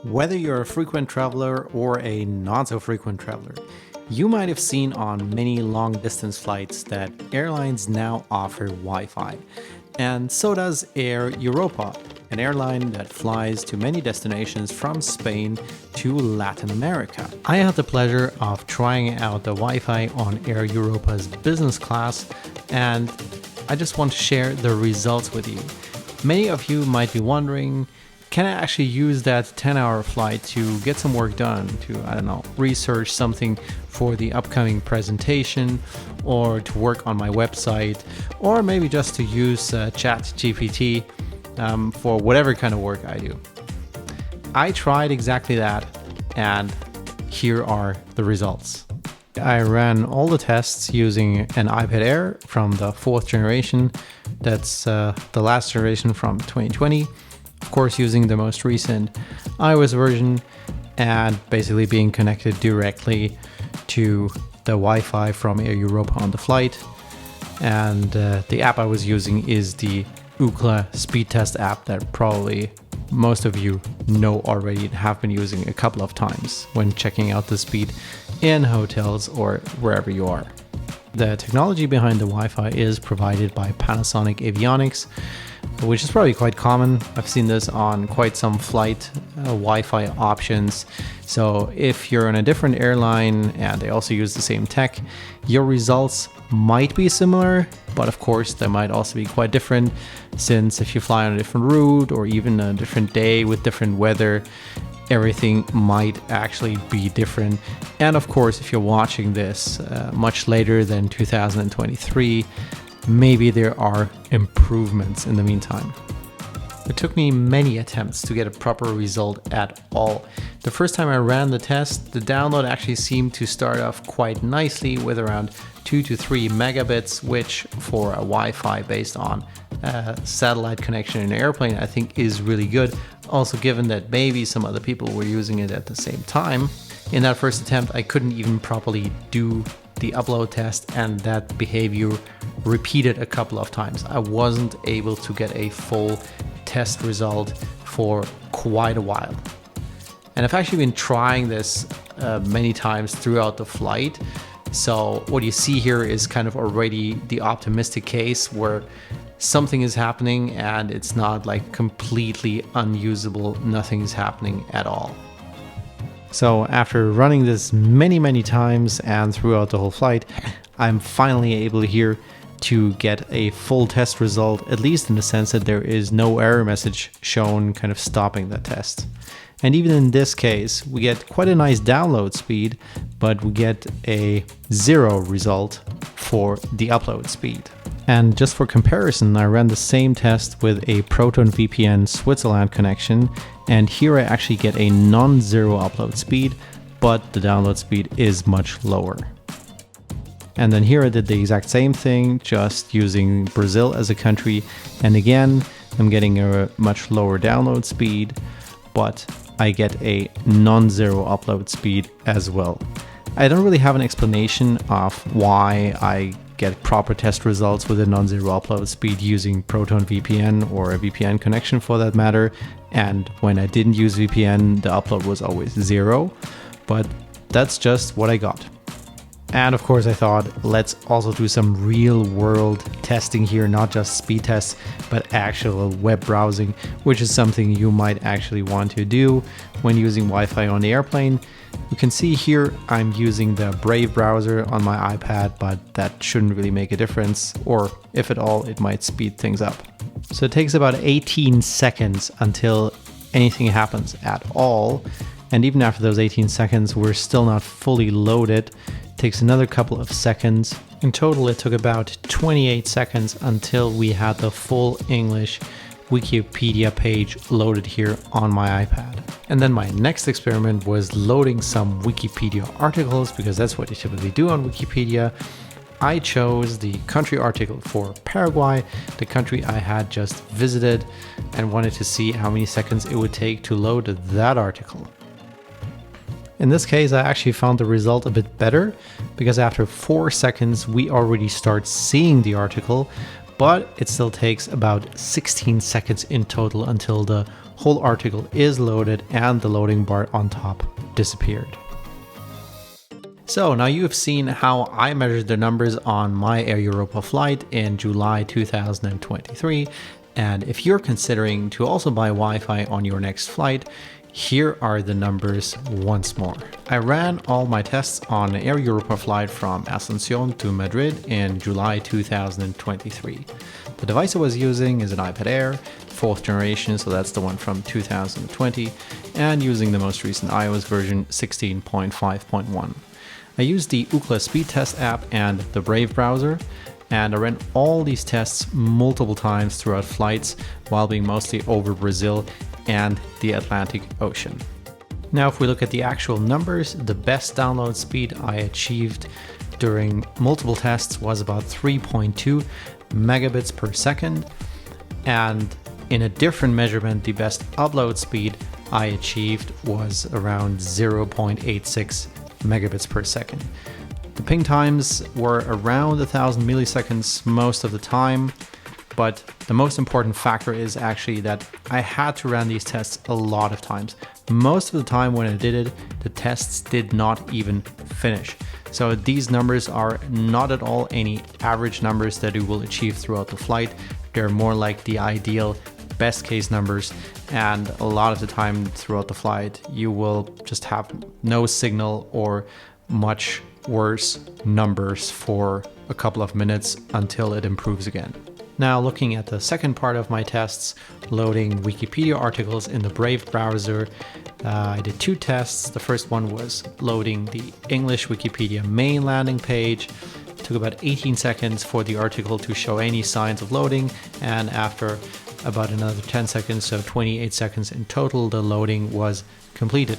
Whether you're a frequent traveler or a not so frequent traveler, you might have seen on many long distance flights that airlines now offer Wi-Fi. And so does AirEuropa, an airline that flies to many destinations from Spain to Latin America. I had the pleasure of trying out the Wi-Fi on AirEuropa's business class, and I just want to share the results with you. Many of you might be wondering, can I actually use that 10-hour flight to get some work done, to, I don't know, research something for the upcoming presentation, or to work on my website, or maybe just to use ChatGPT for whatever kind of work I do? I tried exactly that, and here are the results. I ran all the tests using an iPad Air from the 4th generation. That's the last generation from 2020. Of course, using the most recent iOS version and basically being connected directly to the Wi-Fi from AirEuropa on the flight. And the app I was using is the Ookla Speedtest app that probably most of you know already and have been using a couple of times when checking out the speed in hotels or wherever you are. The technology behind the Wi-Fi is provided by Panasonic Avionics, which is probably quite common. I've seen this on quite some flight Wi-Fi options. So if you're on a different airline and they also use the same tech, your results might be similar, but of course they might also be quite different, since if you fly on a different route or even a different day with different weather, everything might actually be different. And of course, if you're watching this much later than 2023, maybe there are improvements in the meantime. It took me many attempts to get a proper result at all. The first time I ran the test, the download actually seemed to start off quite nicely with around 2 to 3 megabits, which for a Wi-Fi based on satellite connection in an airplane, I think is really good. Also, given that maybe some other people were using it at the same time. In that first attempt, I couldn't even properly do the upload test, and that behavior repeated a couple of times. I wasn't able to get a full test result for quite a while. And I've actually been trying this many times throughout the flight. So what you see here is kind of already the optimistic case where something is happening and it's not like completely unusable, nothing is happening at all. So after running this many times and throughout the whole flight, I'm finally able here to get a full test result, at least in the sense that there is no error message shown kind of stopping the test. And even in this case, we get quite a nice download speed, but we get a 0 result for the upload speed. And just for comparison, I ran the same test with a Proton VPN Switzerland connection, and here I actually get a non-zero upload speed, but the download speed is much lower. And then here I did the exact same thing, just using Brazil as a country, and again, I'm getting a much lower download speed, but I get a non-zero upload speed as well. I don't really have an explanation of why I get proper test results with a non-zero upload speed using Proton VPN or a VPN connection for that matter. And when I didn't use VPN, the upload was always 0, but that's just what I got. And of course I thought, let's also do some real world testing here, not just speed tests, but actual web browsing, which is something you might actually want to do when using Wi-Fi on the airplane. You can see here I'm using the Brave browser on my iPad, but that shouldn't really make a difference, or if at all, it might speed things up. So it takes about 18 seconds until anything happens at all. And even after those 18 seconds, we're still not fully loaded. Takes another couple of seconds. In total, it took about 28 seconds until we had the full English Wikipedia page loaded here on my iPad. And then my next experiment was loading some Wikipedia articles, because that's what you typically do on Wikipedia. I chose the country article for Paraguay, the country I had just visited, and wanted to see how many seconds it would take to load that article. In this case, I actually found the result a bit better, because after 4 seconds, we already start seeing the article, but it still takes about 16 seconds in total until the whole article is loaded and the loading bar on top disappeared. So now you've seen how I measured the numbers on my AirEuropa flight in July 2023. And if you're considering to also buy Wi-Fi on your next flight, here are the numbers once more. I ran all my tests on an AirEuropa flight from Asunción to Madrid in July 2023. The device I was using is an iPad Air, 4th generation, so that's the one from 2020, and using the most recent iOS version 16.5.1. I used the Ookla Speedtest app and the Brave browser, and I ran all these tests multiple times throughout flights while being mostly over Brazil and the Atlantic Ocean. Now, if we look at the actual numbers, the best download speed I achieved during multiple tests was about 3.2 megabits per second. And in a different measurement, the best upload speed I achieved was around 0.86 megabits per second. The ping times were around 1000 milliseconds most of the time, but the most important factor is actually that I had to run these tests a lot of times. Most of the time when I did it, the tests did not even finish. So these numbers are not at all any average numbers that you will achieve throughout the flight. They're more like the ideal best case numbers, and a lot of the time throughout the flight you will just have no signal or much worse numbers for a couple of minutes until it improves again. Now, looking at the second part of my tests, loading Wikipedia articles in the Brave browser, I did two tests. The first one was loading the English Wikipedia main landing page. It took about 18 seconds for the article to show any signs of loading, and after about another 10 seconds, so 28 seconds in total, the loading was completed.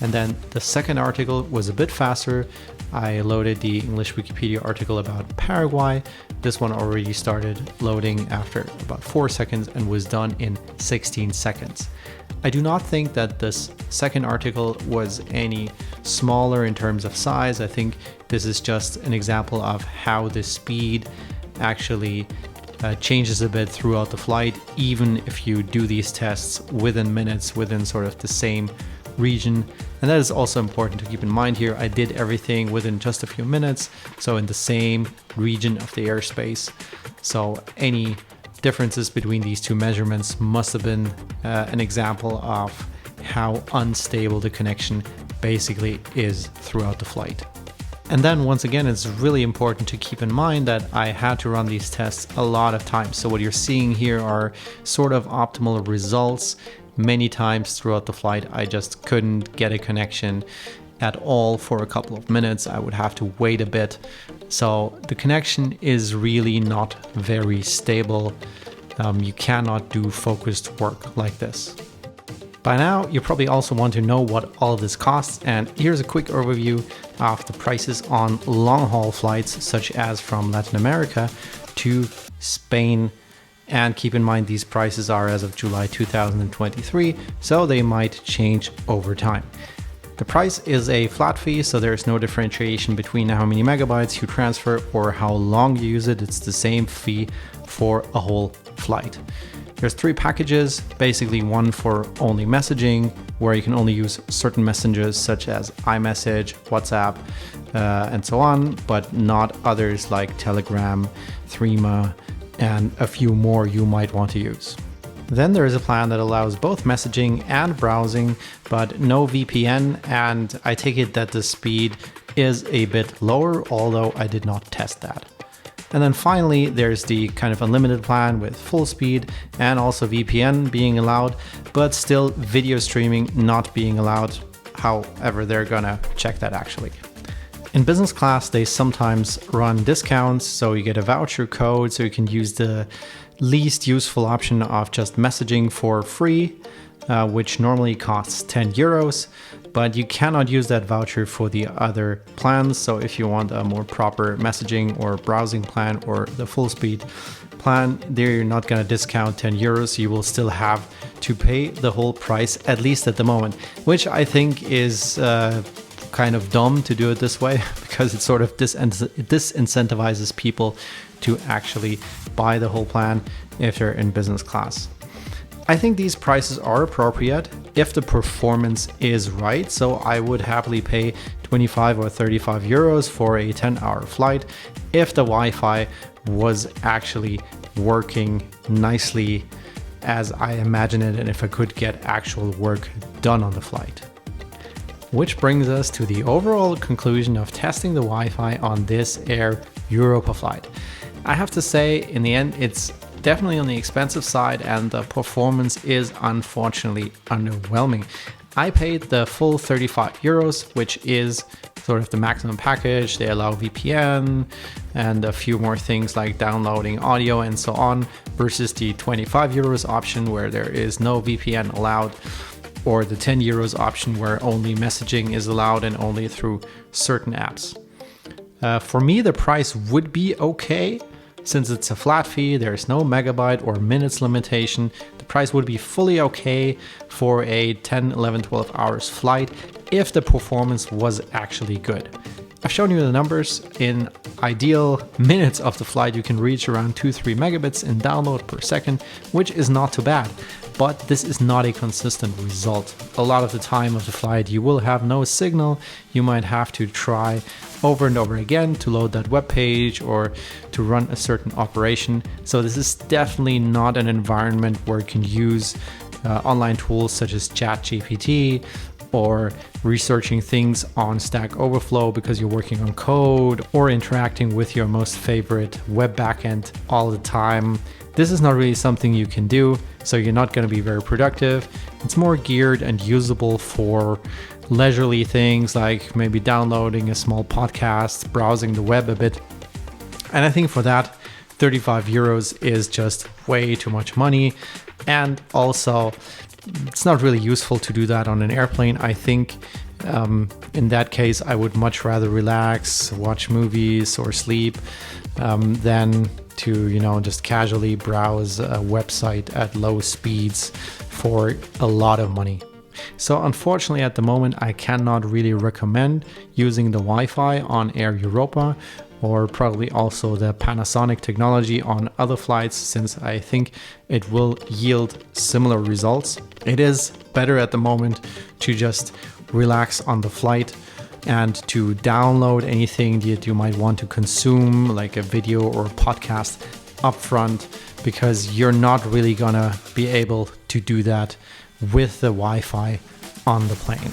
And then the second article was a bit faster. I loaded the English Wikipedia article about Paraguay. This one already started loading after about 4 seconds and was done in 16 seconds. I do not think that this second article was any smaller in terms of size. I think this is just an example of how the speed actually changes a bit throughout the flight, even if you do these tests within minutes, within sort of the same region. And that is also important to keep in mind here. I did everything within just a few minutes, so in the same region of the airspace. So any differences between these two measurements must have been an example of how unstable the connection basically is throughout the flight. And then once again, it's really important to keep in mind that I had to run these tests a lot of times. So what you're seeing here are sort of optimal results. Many times throughout the flight, I just couldn't get a connection at all for a couple of minutes. I would have to wait a bit. So the connection is really not very stable. You cannot do focused work like this. By now, you probably also want to know what all of this costs, and here's a quick overview of the prices on long-haul flights, such as from Latin America to Spain. And keep in mind, these prices are as of July 2023, so they might change over time. The price is a flat fee, so there's no differentiation between how many megabytes you transfer or how long you use it. It's the same fee for a whole flight. There's 3 packages, basically one for only messaging, where you can only use certain messengers such as iMessage, WhatsApp, and so on, but not others like Telegram, Threema, and a few more you might want to use. Then there is a plan that allows both messaging and browsing, but no VPN, and I take it that the speed is a bit lower, although I did not test that. And then finally, there's the kind of unlimited plan with full speed and also VPN being allowed, but still video streaming not being allowed. However, they're gonna check that actually. In business class, they sometimes run discounts, so you get a voucher code, so you can use the least useful option of just messaging for free, which normally costs 10 euros, but you cannot use that voucher for the other plans. So if you want a more proper messaging or browsing plan or the full speed plan, there you're not going to discount 10 euros. You will still have to pay the whole price, at least at the moment, which I think is kind of dumb to do it this way, because it sort of disincentivizes people to actually buy the whole plan if they're in business class. I think these prices are appropriate if the performance is right, so I would happily pay 25 or 35 euros for a 10-hour flight if the Wi-Fi was actually working nicely as I imagine it and if I could get actual work done on the flight. Which brings us to the overall conclusion of testing the Wi-Fi on this AirEuropa flight. I have to say, in the end, it's definitely on the expensive side and the performance is unfortunately underwhelming. I paid the full 35 euros, which is sort of the maximum package. They allow VPN and a few more things like downloading audio and so on, versus the 25 euros option where there is no VPN allowed, or the 10 euros option where only messaging is allowed and only through certain apps. For me, the price would be okay. Since it's a flat fee, there's no megabyte or minutes limitation, the price would be fully okay for a 10, 11, 12 hours flight if the performance was actually good. I've shown you the numbers. In ideal minutes of the flight, you can reach around 2-3 megabits in download per second, which is not too bad. But this is not a consistent result. A lot of the time of the flight, you will have no signal. You might have to try over and over again to load that web page or to run a certain operation. So this is definitely not an environment where you can use online tools such as ChatGPT or researching things on Stack Overflow because you're working on code or interacting with your most favorite web backend all the time. This is not really something you can do, so you're not going to be very productive. It's more geared and usable for leisurely things like maybe downloading a small podcast, browsing the web a bit. And I think for that, 35 euros is just way too much money. And also, it's not really useful to do that on an airplane. I think in that case, I would much rather relax, watch movies or sleep than to, just casually browse a website at low speeds for a lot of money. So unfortunately, at the moment, I cannot really recommend using the Wi-Fi on AirEuropa, or probably also the Panasonic technology on other flights, since I think it will yield similar results. It is better at the moment to just relax on the flight and to download anything that you might want to consume, like a video or a podcast upfront, because you're not really gonna be able to do that with the Wi-Fi on the plane.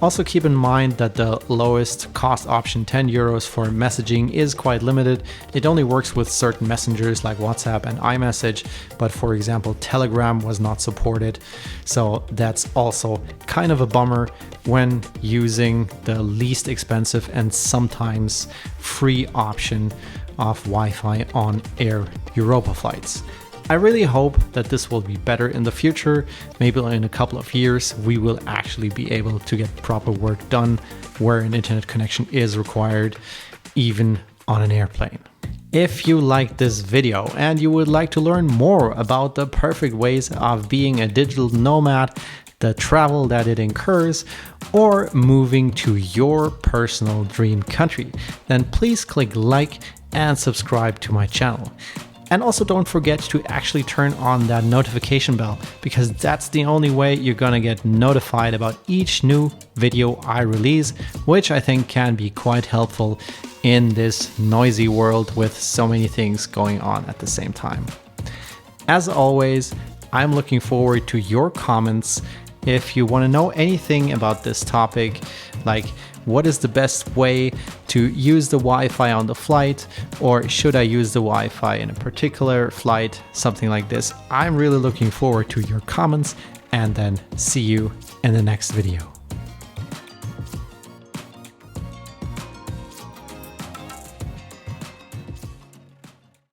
Also keep in mind that the lowest cost option, 10 euros for messaging, is quite limited. It only works with certain messengers like WhatsApp and iMessage, but for example, Telegram was not supported. So that's also kind of a bummer when using the least expensive and sometimes free option of Wi-Fi on AirEuropa flights. I really hope that this will be better in the future. Maybe in a couple of years, we will actually be able to get proper work done where an internet connection is required, even on an airplane. If you liked this video and you would like to learn more about the perfect ways of being a digital nomad, the travel that it incurs, or moving to your personal dream country, then please click like and subscribe to my channel. And also don't forget to actually turn on that notification bell, because that's the only way you're gonna get notified about each new video I release, which I think can be quite helpful in this noisy world with so many things going on at the same time. As always, I'm looking forward to your comments. If you want to know anything about this topic, like what is the best way to use the Wi-Fi on the flight, or should I use the Wi-Fi in a particular flight, something like this, I'm really looking forward to your comments, and then see you in the next video.